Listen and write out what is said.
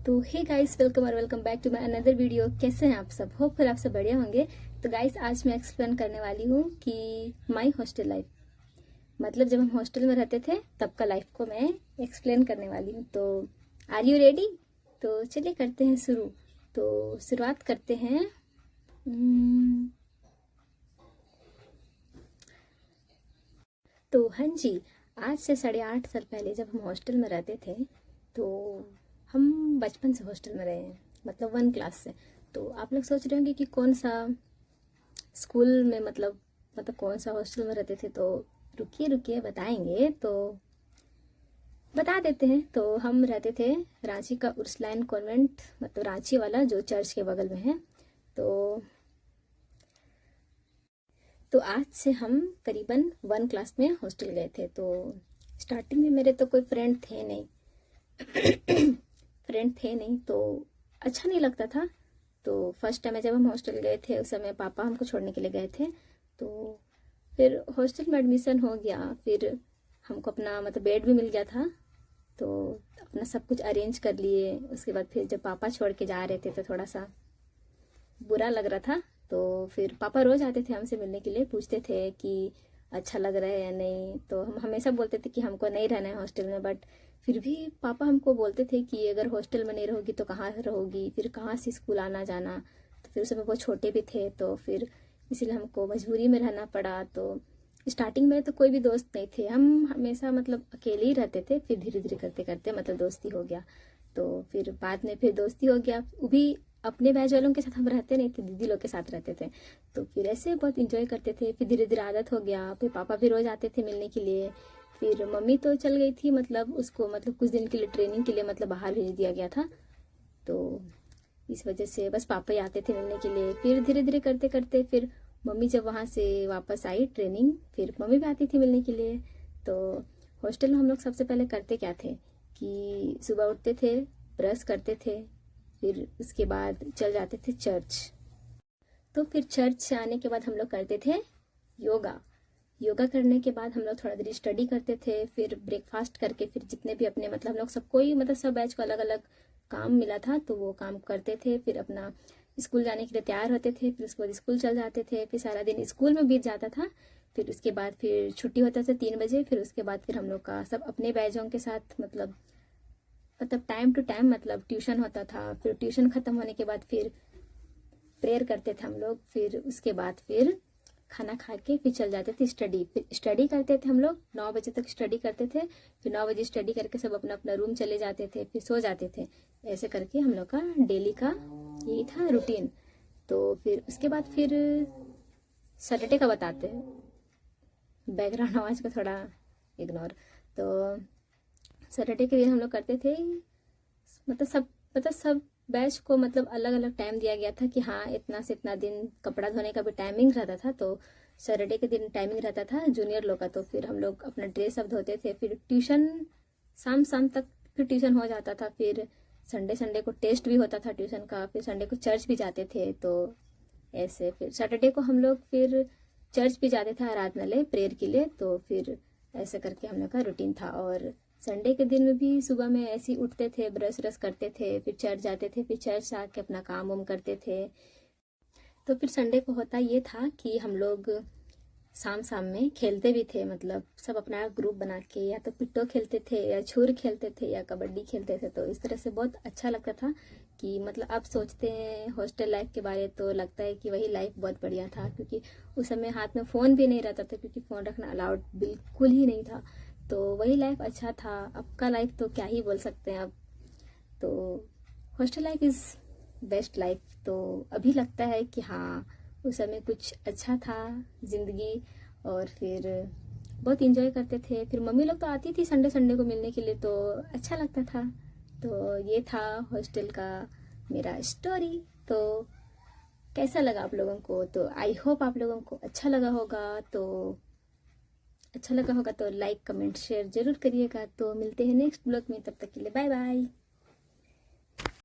तो hey guys, welcome और welcome back to my another video. कैसे हैं आप सब? होपफुल आप सब बढ़िया होंगे। तो गाइस, आज मैं एक्सप्लेन करने वाली हूँ कि माय हॉस्टल लाइफ, मतलब जब हम हॉस्टल में रहते थे तब का लाइफ को मैं एक्सप्लेन करने वाली हूँ। तो आर यू रेडी? तो चलिए करते हैं शुरू। तो शुरुआत करते हैं। तो हाँ जी, आज से 8.5 साल पहले जब हम हॉस्टल में रहते थे, तो हम बचपन से हॉस्टल में रहे हैं, मतलब 1 क्लास से। तो आप लोग सोच रहे होंगे कि कौन सा स्कूल में, मतलब कौन सा हॉस्टल में रहते थे। तो रुकिए रुकिए, बताएंगे। तो बता देते हैं। तो हम रहते थे रांची का उर्सलाइन कॉन्वेंट, मतलब रांची वाला जो चर्च के बगल में है। तो आज से हम करीबन 1 क्लास में हॉस्टल गए थे। तो स्टार्टिंग में मेरे तो कोई फ्रेंड थे नहीं तो अच्छा नहीं लगता था। तो फर्स्ट टाइम जब हम हॉस्टल गए थे, उस समय पापा हमको छोड़ने के लिए गए थे। तो फिर हॉस्टल में एडमिशन हो गया, फिर हमको अपना मतलब बेड भी मिल गया था। तो अपना सब कुछ अरेंज कर लिए। उसके बाद फिर जब पापा छोड़ के जा रहे थे तो थोड़ा सा बुरा लग रहा था। तो फिर पापा रोज आते थे हमसे मिलने के लिए, पूछते थे कि अच्छा लग रहा है या नहीं। तो हम हमेशा बोलते थे कि हमको नहीं रहना है हॉस्टल में, बट फिर भी पापा हमको बोलते थे कि अगर हॉस्टल में नहीं रहोगी तो कहाँ रहोगी, फिर कहाँ से स्कूल आना जाना। तो फिर उस समय बहुत छोटे भी थे, तो फिर इसीलिए हमको मजबूरी में रहना पड़ा। तो स्टार्टिंग में तो कोई भी दोस्त नहीं थे, हम हमेशा मतलब अकेले ही रहते थे। फिर धीरे धीरे करते करते मतलब दोस्ती हो गया। तो फिर बाद में फिर दोस्ती हो गया, वो भी अपने बैच वालों के साथ हम रहते नहीं थे, दीदी लोग के साथ रहते थे। तो फिर ऐसे बहुत इंजॉय करते थे। फिर धीरे धीरे आदत हो गया। फिर पापा भी रोज आते थे मिलने के लिए। फिर मम्मी तो चल गई थी, मतलब उसको मतलब कुछ दिन के लिए ट्रेनिंग के लिए मतलब बाहर भेज दिया गया था। तो इस वजह से बस पापा ही आते थे मिलने के लिए। फिर धीरे धीरे करते करते फिर मम्मी जब वहाँ से वापस आई ट्रेनिंग, फिर मम्मी भी आती थी मिलने के लिए। तो हॉस्टल में हम लोग सबसे पहले करते क्या थे कि सुबह उठते थे, ब्रश करते थे, फिर उसके बाद चल जाते थे चर्च। तो फिर चर्च से आने के बाद हम लोग करते थे योगा। योगा करने के बाद हम लोग थोड़ा देर स्टडी करते थे। फिर ब्रेकफास्ट करके फिर जितने भी अपने मतलब हम लोग सबको ही मतलब सब बैच को अलग अलग काम मिला था, तो वो काम करते थे। फिर अपना स्कूल जाने के लिए तैयार होते थे। फिर उसके बाद स्कूल चल जाते थे। फिर सारा दिन स्कूल में बीत जाता था। फिर उसके बाद फिर छुट्टी होता था 3 बजे। फिर उसके बाद फिर हम लोग का सब अपने बैचों के साथ मतलब टाइम टू टाइम मतलब ट्यूशन होता था। फिर ट्यूशन खत्म होने के बाद फिर प्रेयर करते थे हम लोग। फिर उसके बाद फिर खाना खा के फिर चल जाते थे स्टडी। फिर स्टडी करते थे हम लोग 9 बजे तक स्टडी करते थे। फिर 9 बजे स्टडी करके सब अपना अपना रूम चले जाते थे, फिर सो जाते थे। ऐसे करके हम लोग का डेली का यही था रूटीन। तो फिर उसके बाद फिर सैटरडे का बताते हैं, बैकग्राउंड आवाज को थोड़ा इग्नोर। तो सैटरडे के दिन हम लोग करते थे मतलब सब बैच को मतलब अलग अलग टाइम दिया गया था कि हाँ इतना से इतना दिन कपड़ा धोने का भी टाइमिंग रहता था। तो सैटरडे के दिन टाइमिंग रहता था जूनियर लोग का। तो फिर हम लोग अपना ड्रेस सब धोते थे। फिर ट्यूशन शाम शाम तक फिर ट्यूशन हो जाता था। फिर संडे संडे को टेस्ट भी होता था ट्यूशन का। फिर संडे को चर्च भी जाते थे। तो ऐसे फिर सैटरडे को हम लोग फिर चर्च भी जाते थे आराधनालय प्रेयर के लिए। तो फिर ऐसे करके हम लोग का रूटीन था। और संडे के दिन में भी सुबह में ऐसे ही उठते थे, ब्रश व्रश करते थे, फिर चर्च जाते थे। फिर चर्च से आके अपना काम वाम करते थे। तो फिर संडे को होता ये था कि हम लोग शाम शाम में खेलते भी थे, मतलब सब अपना ग्रुप बना के या तो पिट्टो खेलते थे या छुर खेलते थे या कबड्डी खेलते थे। तो इस तरह से बहुत अच्छा लगता था कि मतलब अब सोचते हैं हॉस्टल लाइफ के बारे, तो लगता है कि वही लाइफ बहुत बढ़िया था। क्योंकि उस समय हाथ में फ़ोन भी नहीं रहता था, क्योंकि फ़ोन रखना अलाउड बिल्कुल ही नहीं था। तो वही लाइफ अच्छा था। अब का लाइफ तो क्या ही बोल सकते हैं अब। तो hostel life is best life. तो अभी लगता है कि हाँ उस समय कुछ अच्छा था ज़िंदगी। और फिर बहुत इंजॉय करते थे। फिर मम्मी लोग तो आती थी संडे संडे को मिलने के लिए, तो अच्छा लगता था। तो ये था हॉस्टल का मेरा स्टोरी। तो कैसा लगा आप लोगों को? तो आई होप आप लोगों को अच्छा लगा होगा तो लाइक कमेंट शेयर जरूर करिएगा। तो मिलते हैं नेक्स्ट ब्लॉग में, तब तक के लिए बाय बाय।